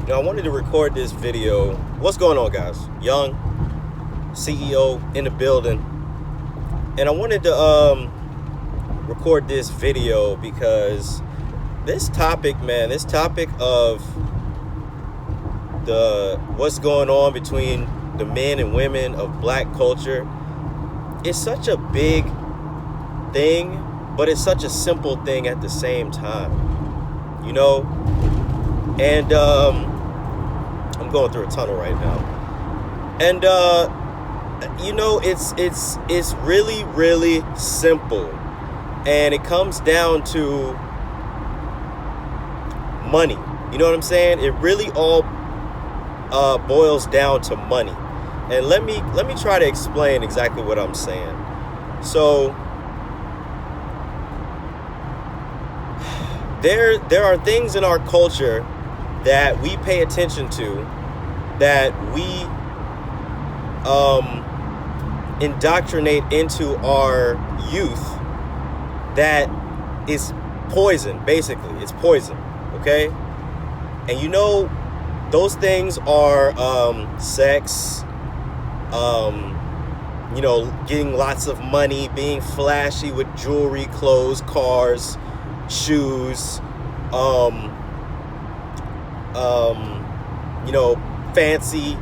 I wanted to record this video. What's going on, guys? Young CEO in the building, and I wanted to record this video because this topic, man, this topic of the what's going on between the men and women of black culture is such a big thing, but it's such a simple thing at the same time, you know. And I'm going through a tunnel right now, and you know, it's really, really simple, and it comes down to money. You know what I'm saying? It really all boils down to money. And let me try to explain exactly what I'm saying. So there are things in our culture that we pay attention to, that we indoctrinate into our youth, that is poison. Basically, it's poison. Okay? And you know, those things are sex, you know, getting lots of money, being flashy with jewelry, clothes, cars, shoes, you know, fancy,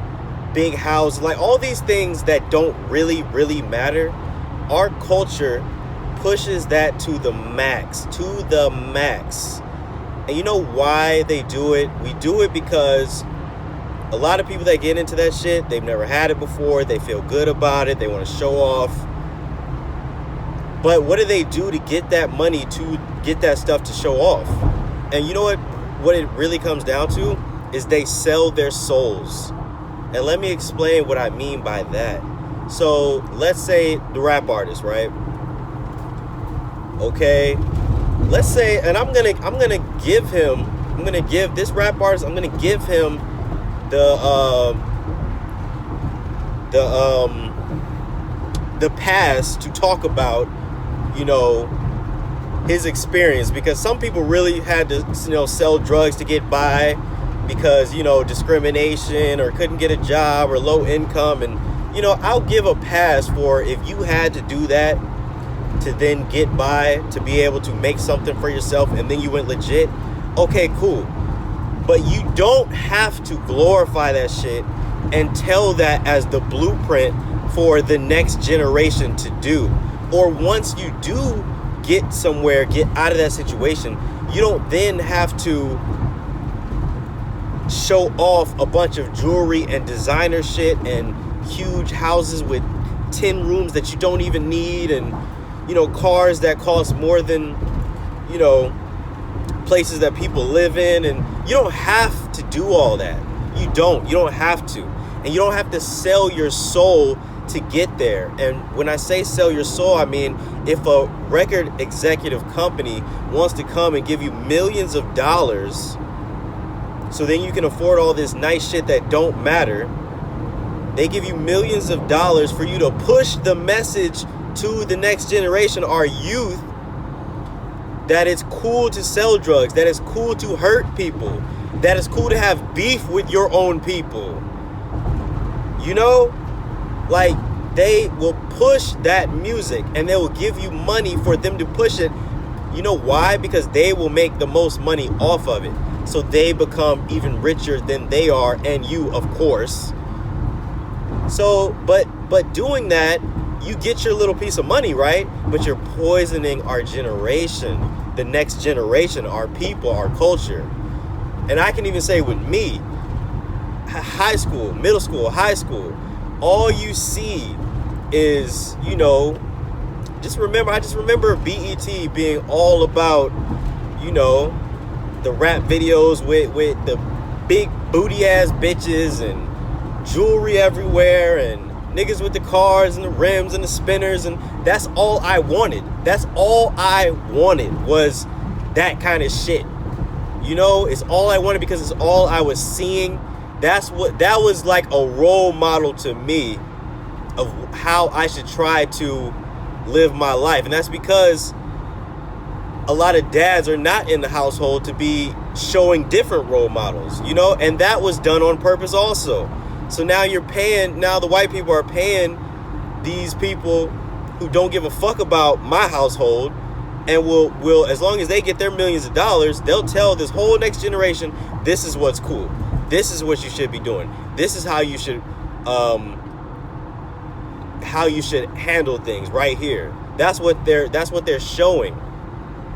big houses, like all these things that don't really, really matter. Our culture pushes that to the max, And you know why they do it? We do it because a lot of people that get into that shit, they've never had it before. They feel good about it. They want to show off. But what do they do to get that money, to get that stuff to show off? And you know what it really comes down to is they sell their souls. And let me explain what I mean by that. So let's say the rap artist, right? Okay. Let's say, and I'm gonna give this rap artist, I'm gonna give him the pass to talk about, you know, his experience, because some people really had to, you know, sell drugs to get by because, you know, discrimination, or couldn't get a job, or low income. And, you know, I'll give a pass for if you had to do that to then get by, to be able to make something for yourself, and then you went legit. Okay, cool. But you don't have to glorify that shit and tell that as the blueprint for the next generation to do. Or once you do get somewhere, get out of that situation, you don't then have to show off a bunch of jewelry and designer shit and huge houses with 10 rooms that you don't even need, and, you know, cars that cost more than, you know, places that people live in. And you don't have to do all that. You don't have to. And you don't have to sell your soul to get there. And when I say sell your soul, I mean, if a record executive company wants to come and give you millions of dollars so then you can afford all this nice shit that don't matter, they give you millions of dollars for you to push the message to the next generation, our youth, that it's cool to sell drugs, that it's cool to hurt people, that it's cool to have beef with your own people. You know, like, they will push that music and they will give you money for them to push it. You know why? Because they will make the most money off of it. So they become even richer than they are, and you, of course. So, but doing that, you get your little piece of money, right? But you're poisoning our generation, the next generation, our people, our culture. And I can even say with me, high school, middle school, high school, all you see is, you know, I just remember BET being all about, you know, the rap videos with the big booty ass bitches and jewelry everywhere, and niggas with the cars and the rims and the spinners. And that's all I wanted. That's all I wanted, was that kind of shit. You know, it's all I wanted because it's all I was seeing. That was like a role model to me of how I should try to live my life. And that's because a lot of dads are not in the household to be showing different role models, you know, and that was done on purpose also. So now now the white people are paying these people who don't give a fuck about my household, and will as long as they get their millions of dollars, they'll tell this whole next generation, this is what's cool, this is what you should be doing, this is how you should handle things right here. That's what they're showing.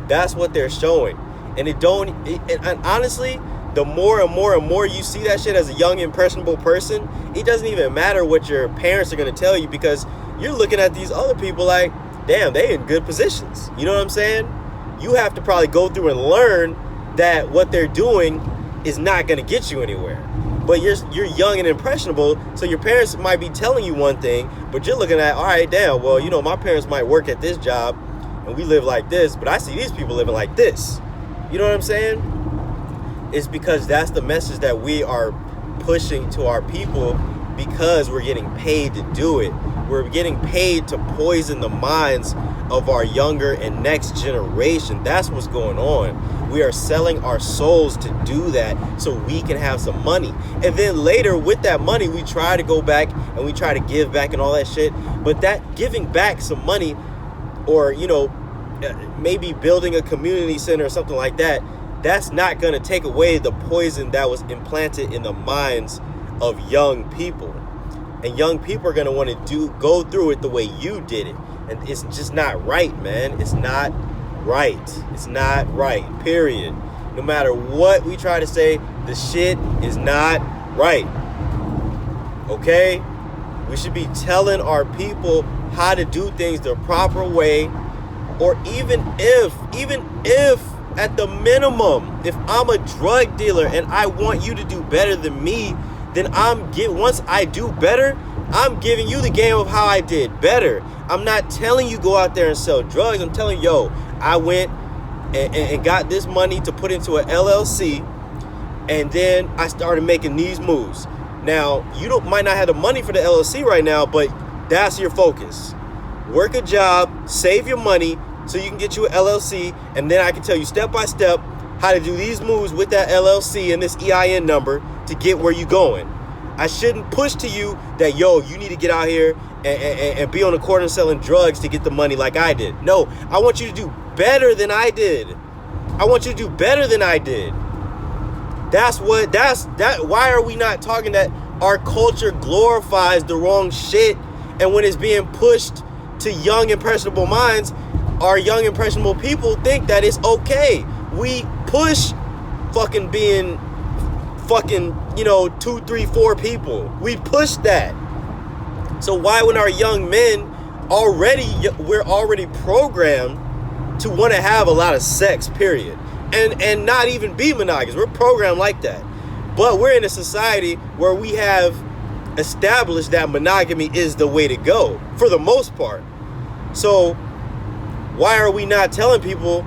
That's what they're showing. And and honestly, the more and more you see that shit as a young, impressionable person, it doesn't even matter what your parents are going to tell you, because you're looking at these other people like, damn, they in good positions. You know what I'm saying? You have to probably go through and learn that what they're doing is not going to get you anywhere. But you're young and impressionable, so your parents might be telling you one thing, but you're looking at, all right, damn, well, you know, my parents might work at this job and we live like this, but I see these people living like this. You know what I'm saying? It's because that's the message that we are pushing to our people, because we're getting paid to do it. We're getting paid to poison the minds of our younger and next generation. That's what's going on. We are selling our souls to do that so we can have some money. And then later with that money, we try to go back and we try to give back and all that shit. But that giving back some money, or, you know, maybe building a community center or something like that, that's not going to take away the poison that was implanted in the minds of young people. And young people are going to want to go through it the way you did it. And it's just not right, man. It's not right. It's not right, period. No matter what we try to say, the shit is not right. Okay? We should be telling our people how to do things the proper way. Or even if at the minimum, if I'm a drug dealer and I want you to do better than me, then once I do better, I'm giving you the game of how I did better. I'm not telling you go out there and sell drugs. I'm telling you, yo, I went and got this money to put into an LLC, and then I started making these moves. Now, you might not have the money for the LLC right now, but that's your focus. Work a job, save your money, so you can get you an LLC, and then I can tell you step by step how to do these moves with that LLC and this EIN number to get where you're going. I shouldn't push to you that, yo, you need to get out here and be on the corner selling drugs to get the money like I did. No, I want you to do better than I did. I want you to do better than I did. Why are we not talking that our culture glorifies the wrong shit, and when it's being pushed to young, impressionable minds, our young, impressionable people think that it's okay. We push fucking being fucking, 2, 3, 4 people. We push that. So why, when our young men we're already programmed to want to have a lot of sex, period, and not even be monogamous. We're programmed like that. But we're in a society where we have established that monogamy is the way to go for the most part. So why are we not telling people,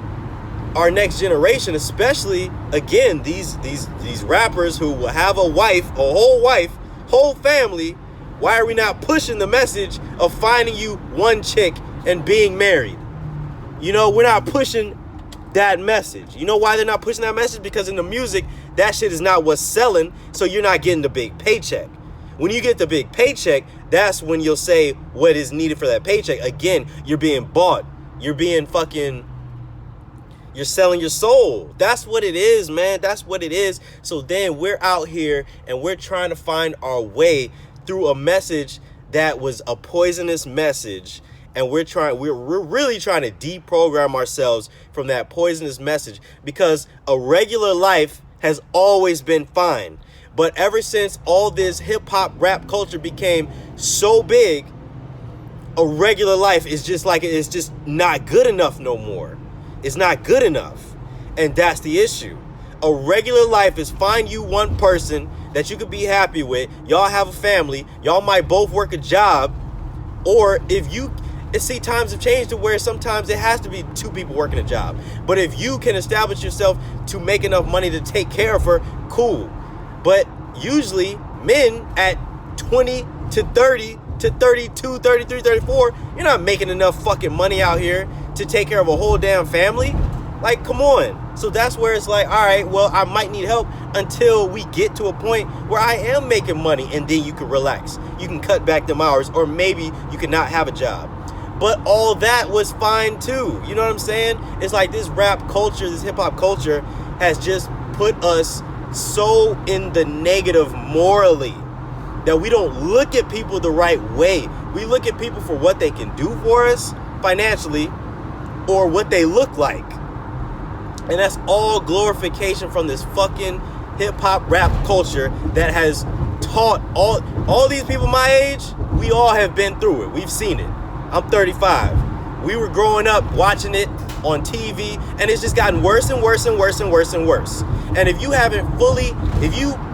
our next generation, especially, again, these rappers who will have a wife, whole family, why are we not pushing the message of finding you one chick and being married? We're not pushing that message. You know why they're not pushing that message? Because in the music, that shit is not what's selling, so you're not getting the big paycheck. When you get the big paycheck, that's when you'll say what is needed for that paycheck. Again, you're being bought. You're being you're selling your soul. That's what it is, man. That's what it is. So then we're out here and we're trying to find our way through a message that was a poisonous message. And we're really trying to deprogram ourselves from that poisonous message, because a regular life has always been fine. But ever since all this hip hop rap culture became so big, a regular life is just it's just not good enough no more. It's not good enough. And that's the issue. A regular life is find you one person that you could be happy with. Y'all have a family. Y'all might both work a job. Or times have changed to where sometimes it has to be 2 people working a job. But if you can establish yourself to make enough money to take care of her, cool. But usually men at 20 to 30 to 32, 33, 34, you're not making enough fucking money out here to take care of a whole damn family. Like, come on. So that's where it's like, all right, well, I might need help until we get to a point where I am making money, and then you can relax. You can cut back them hours, or maybe you can not have a job. But all that was fine too. You know what I'm saying? It's like this rap culture, this hip hop culture has just put us so in the negative morally that we don't look at people the right way. We look at people for what they can do for us financially or what they look like. And that's all glorification from this fucking hip-hop rap culture that has taught all these people my age. We all have been through it. We've seen it. I'm 35. We were growing up watching it on TV, and it's just gotten worse and worse and worse and worse and worse. And if you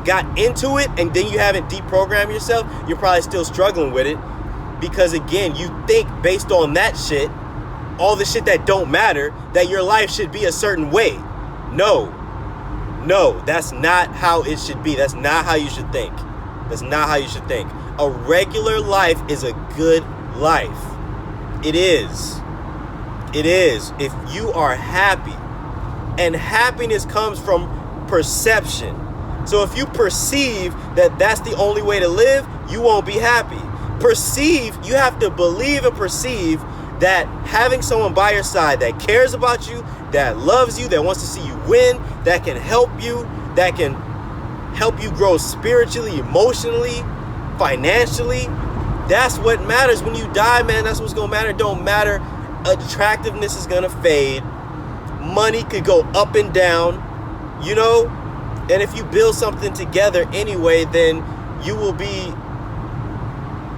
got into it and then you haven't deprogrammed yourself, you're probably still struggling with it. Because again, you think based on that shit, all the shit that don't matter, that your life should be a certain way. No, that's not how it should be. That's not how you should think. That's not how you should think. A regular life is a good life. It is. It is. If you are happy, and happiness comes from perception. So if you perceive that that's the only way to live, you won't be happy. You have to believe and perceive that having someone by your side that cares about you, that loves you, that wants to see you win, that can help you grow spiritually, emotionally, financially, that's what matters. When you die, man, that's what's gonna matter. It don't matter. Attractiveness is gonna fade. Money could go up and down, you know? And if you build something together anyway, then you will be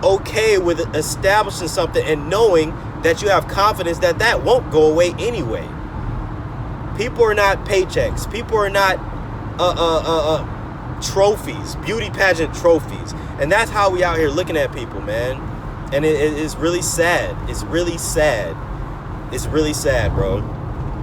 okay with establishing something and knowing that you have confidence that that won't go away anyway. People are not paychecks. People are not trophies, beauty pageant trophies. And that's how we out here looking at people, man. And it's really sad. It's really sad. It's really sad, bro.